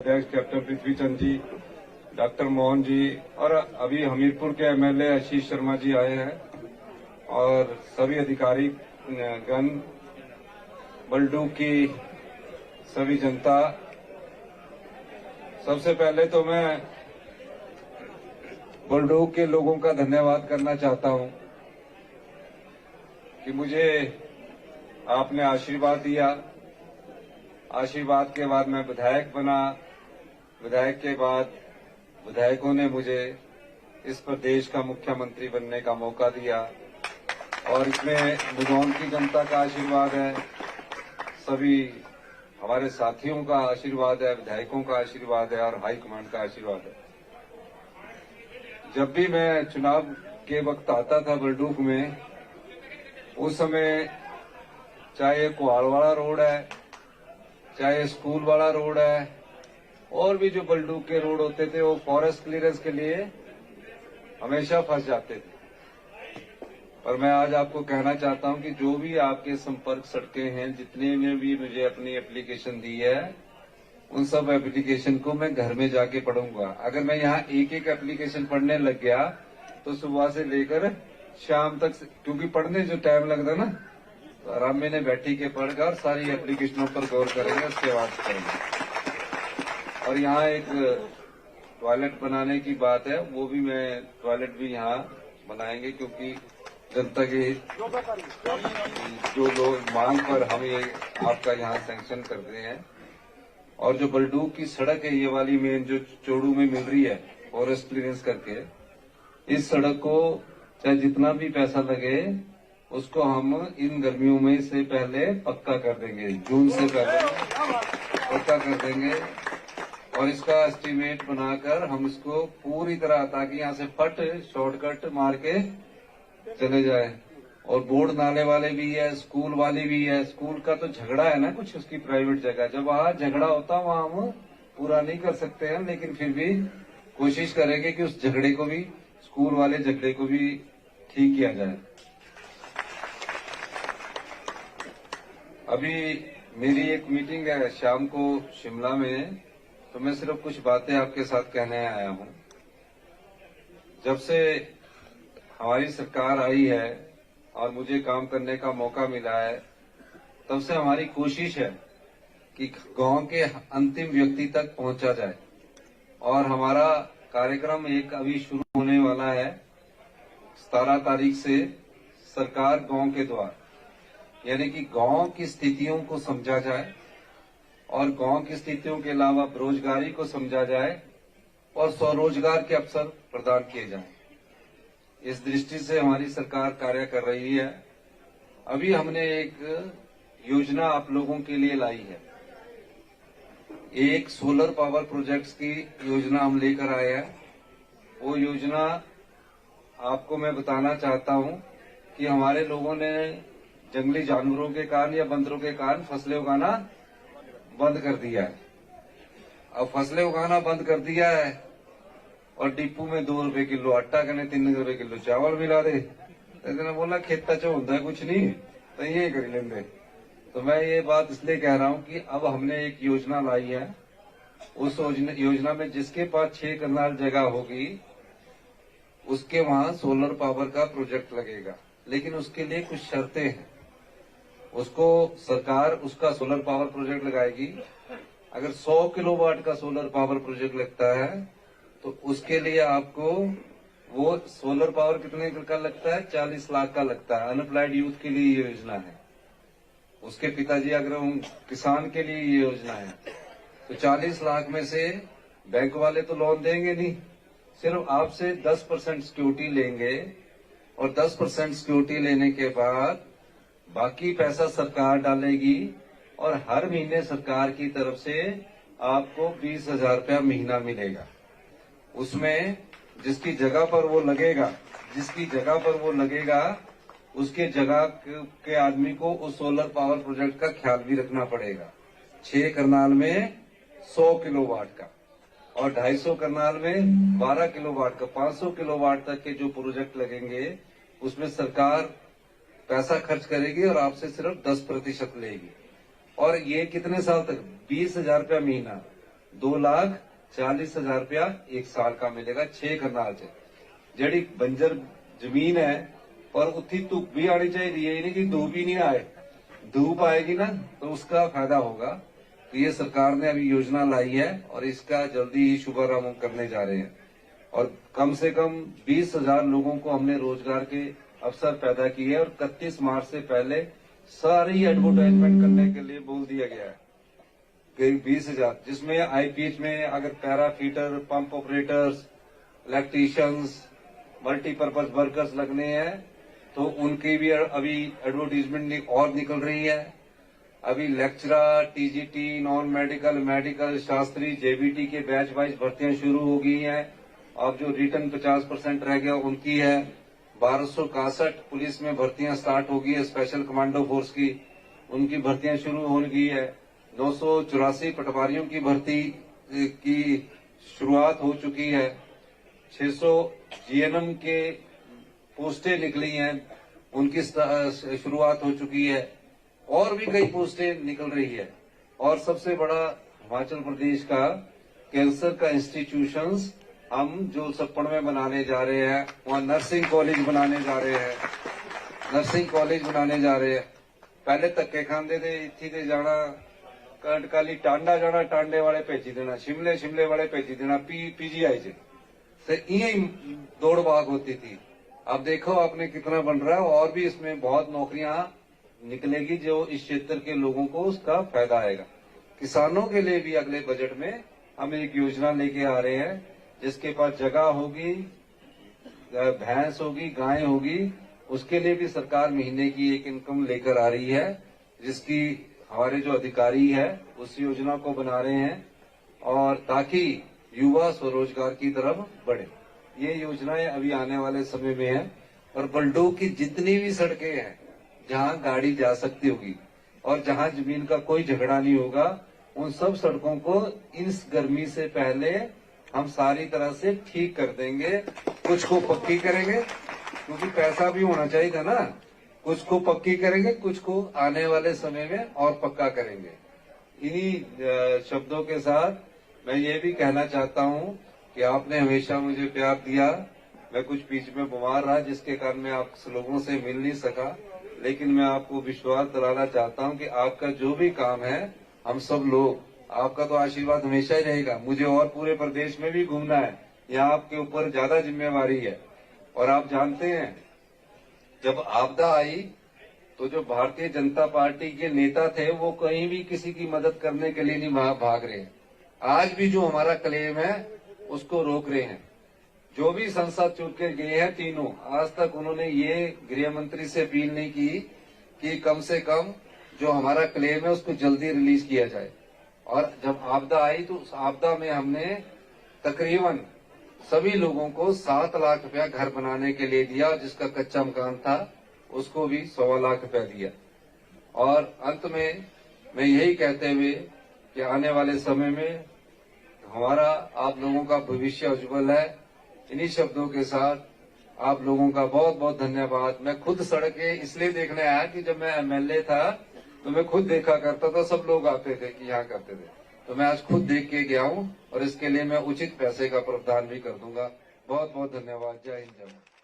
अध्यक्ष कैप्टन पृथ्वी चंद जी, डॉक्टर मोहन जी और अभी हमीरपुर के एमएलए आशीष शर्मा जी आए हैं और सभी अधिकारी गण, बलडूक की सभी जनता। सबसे पहले तो मैं बलडूक के लोगों का धन्यवाद करना चाहता हूं कि मुझे आपने आशीर्वाद दिया। आशीर्वाद के बाद मैं विधायक बना। विधायक के बाद विधायकों ने मुझे इस प्रदेश का मुख्यमंत्री बनने का मौका दिया और इसमें बुधौन की जनता का आशीर्वाद है, सभी हमारे साथियों का आशीर्वाद है, विधायकों का आशीर्वाद है और हाईकमांड का आशीर्वाद है। जब भी मैं चुनाव के वक्त आता था बलडूक में, उस समय चाहे कुहाड़वाड़ा रोड है, चाहे स्कूल वाला रोड है और भी जो बलडूक के रोड होते थे वो फॉरेस्ट क्लियरेंस के लिए हमेशा फंस जाते थे। पर मैं आज आपको कहना चाहता हूं कि जो भी आपके संपर्क सड़कें हैं, जितने में भी मुझे अपनी एप्लीकेशन दी है, उन सब एप्लीकेशन को मैं घर में जाके पढ़ूंगा। अगर मैं यहाँ एक एक एप्लीकेशन पढ़ने लग गया तो सुबह से लेकर शाम तक, क्योंकि पढ़ने जो टाइम लगता ना, तो आराम में बैठी के पढ़कर सारी एप्लीकेशनों पर गौर करेंगे, उसके बाद करेंगे। और यहाँ एक टॉयलेट बनाने की बात है, वो भी मैं टॉयलेट भी यहाँ बनाएंगे, क्योंकि जनता के जो लोग मांग पर हम ये आपका यहाँ सैंक्शन कर रहे हैं। और जो बलडूक की सड़क है, ये वाली मेन जो चोड़ू में मिल रही है फॉरेस्ट क्लियरेंस करके, इस सड़क को चाहे जितना भी पैसा लगे उसको हम इन गर्मियों में से पहले पक्का कर देंगे, जून से पहले पक्का कर देंगे। और इसका एस्टीमेट बनाकर हम इसको पूरी तरह, ताकि यहाँ से फट शॉर्टकट मार के चले जाए। और बोर्ड नाले वाले भी है, स्कूल वाली भी है। स्कूल का तो झगड़ा है ना कुछ, उसकी प्राइवेट जगह, जब वहां झगड़ा होता वहां हम पूरा नहीं कर सकते हैं, लेकिन फिर भी कोशिश करेंगे कि उस झगड़े को भी, स्कूल वाले झगड़े को भी ठीक किया जाए। अभी मेरी एक मीटिंग है शाम को शिमला में, तो मैं सिर्फ कुछ बातें आपके साथ कहने आया हूं। जब से हमारी सरकार आई है और मुझे काम करने का मौका मिला है, तब से हमारी कोशिश है कि गांव के अंतिम व्यक्ति तक पहुंचा जाए। और हमारा कार्यक्रम एक अभी शुरू होने वाला है 17 तारीख से, सरकार गांव के द्वार, यानी कि गांव की स्थितियों को समझा जाए और गांव की स्थितियों के अलावा बेरोजगारी को समझा जाए और स्वरोजगार के अवसर प्रदान किए जाएं। इस दृष्टि से हमारी सरकार कार्य कर रही है। अभी हमने एक योजना आप लोगों के लिए लाई है, एक सोलर पावर प्रोजेक्ट्स की योजना हम लेकर आए हैं। वो योजना आपको मैं बताना चाहता हूं कि हमारे लोगों ने जंगली जानवरों के कारण या बंदरों के कारण फसलें उगाना बंद कर दिया है। अब फसलें उगाना बंद कर दिया है और डिपू में 2 रुपए किलो आटा कने 3 रुपए किलो चावल मिला दे। तो बोला खेता च होता कुछ नहीं, तो ये कर लेंगे। तो मैं ये बात इसलिए कह रहा हूं कि अब हमने एक योजना लाई है। उस योजना में जिसके पास 6 कनाल जगह होगी उसके वहां सोलर पावर का प्रोजेक्ट लगेगा, लेकिन उसके लिए कुछ शर्तें हैं। उसको सरकार उसका सोलर पावर प्रोजेक्ट लगाएगी। अगर 100 किलोवाट का सोलर पावर प्रोजेक्ट लगता है तो उसके लिए आपको वो सोलर पावर कितने का लगता है, 40 लाख का लगता है। अनएम्प्लॉयड यूथ के लिए ये योजना है, उसके पिताजी अगर किसान के लिए ये योजना है। तो 40 लाख में से बैंक वाले तो लोन देंगे नहीं, सिर्फ आपसे 10% सिक्योरिटी लेंगे और 10% सिक्योरिटी लेने के बाद बाकी पैसा सरकार डालेगी और हर महीने सरकार की तरफ से आपको 20,000 रुपया महीना मिलेगा। उसमें जिसकी जगह पर वो लगेगा, उसके जगह के आदमी को उस सोलर पावर प्रोजेक्ट का ख्याल भी रखना पड़ेगा। 6 करनाल में 100 किलोवाट का और 250 करनाल में 12 किलोवाट का, 500 किलोवाट तक के जो प्रोजेक्ट लगेंगे उसमें सरकार पैसा खर्च करेगी और आपसे सिर्फ 10% लेगी। और ये कितने साल तक, 20,000 रुपया महीना, 2,40,000 रुपया एक साल का मिलेगा 6 कनाल च। ਜਿਹੜੀ बंजर जमीन है पर उत्थी धूप भी आनी चाहिए, ये नहीं कि धूप ही नहीं आए। धूप आएगी ना तो उसका फायदा होगा। तो ये सरकार ने अभी योजना लाई है और इसका जल्दी ही शुभारंभ करने जा रहे हैं और कम से कम 20,000 लोगों को हमने रोजगार के अवसर पैदा किए हैं और 31 मार्च से पहले सारी एडवर्टाइजमेंट करने के लिए बोल दिया गया है करीब 20,000, जिसमें आईपीएच में अगर para fitter, pump operators, electricians, multipurpose workers लगने हैं तो उनकी भी अभी एडवर्टीजमेंट और निकल रही है। अभी lecturer, TGT, non medical, medical, Shastri, JBT के बैच वाइज भर्तियां शुरू हो गई हैं। अब जो रिटर्न 50% रह गया उनकी है। 1261 पुलिस में भर्तियां स्टार्ट हो गई है, स्पेशल कमांडो फोर्स की, उनकी भर्तियां शुरू हो गई है। 984 पटवारियों की भर्ती की शुरुआत हो चुकी है। 600 जीएनएम के पोस्टें निकली हैं, उनकी शुरुआत हो चुकी है और भी कई पोस्टें निकल रही है। और सबसे बड़ा हिमाचल प्रदेश का कैंसर का इंस्टीट्यूशंस हम जो सप्पड़ में बनाने जा रहे हैं, वहां नर्सिंग कॉलेज बनाने जा रहे हैं, नर्सिंग कॉलेज बनाने जा रहे हैं। पहले धक्के खांदे थे, इत्थे ते जाना, कंटकाली टांडा जाना, टांडे वाले भेजी देना, शिमले वाले भेजी देना पीजीआई से, यही दौड़ भाग होती थी। अब देखो आपने कितना बन रहा है और भी इसमें बहुत नौकरियां निकलेगी जो इस क्षेत्र के लोगों को उसका फायदा आएगा। किसानों के लिए भी अगले बजट में हम एक योजना लेके आ रहे हैं, जिसके पास जगह होगी, भैंस होगी, गाय होगी, उसके लिए भी सरकार महीने की एक इनकम लेकर आ रही है, जिसकी हमारे जो अधिकारी है उस योजना को बना रहे हैं और ताकि युवा स्वरोजगार की तरफ बढ़े। ये योजनाएं अभी आने वाले समय में है और बल्डो की जितनी भी सड़कें हैं जहां गाड़ी जा सकती होगी और जहां जमीन का कोई झगड़ा नहीं होगा, उन सब सड़कों को इस गर्मी से पहले हम सारी तरह से ठीक कर देंगे। कुछ को पक्की करेंगे क्योंकि पैसा भी होना चाहिए था ना, कुछ को पक्की करेंगे, कुछ को आने वाले समय में और पक्का करेंगे। इन्हीं शब्दों के साथ मैं ये भी कहना चाहता हूँ कि आपने हमेशा मुझे प्यार दिया। मैं कुछ बीच में बीमार रहा जिसके कारण मैं आप लोगों से मिल नहीं सका, लेकिन मैं आपको विश्वास दिलाना चाहता हूं कि आपका जो भी काम है, हम सब लोग, आपका तो आशीर्वाद हमेशा ही रहेगा। मुझे और पूरे प्रदेश में भी घूमना है, यहाँ आपके ऊपर ज्यादा जिम्मेवारी है। और आप जानते हैं जब आपदा आई तो जो भारतीय जनता पार्टी के नेता थे वो कहीं भी किसी की मदद करने के लिए नहीं भाग रहे। आज भी जो हमारा क्लेम है उसको रोक रहे हैं। जो भी संसद चुन के गए हैं तीनों, आज तक उन्होंने ये गृह मंत्री से अपील नहीं की कि कम से कम जो हमारा क्लेम है उसको जल्दी रिलीज किया जाए। और जब आपदा आई तो उस आपदा में हमने तकरीबन सभी लोगों को 7 लाख रुपया घर बनाने के लिए दिया, जिसका कच्चा मकान था उसको भी 1.25 लाख रुपया दिया। और अंत में मैं यही कहते हुए कि आने वाले समय में हमारा आप लोगों का भविष्य उज्जवल है, इन्हीं शब्दों के साथ आप लोगों का बहुत बहुत धन्यवाद। मैं खुद सड़कें इसलिए देखने आया कि जब मैं एमएलए था तो मैं खुद देखा करता था, सब लोग आते थे कि यहाँ करते थे, तो मैं आज खुद देख के गया हूँ और इसके लिए मैं उचित पैसे का प्रावधान भी कर दूंगा। बहुत बहुत धन्यवाद। जय हिंद, जय भारत।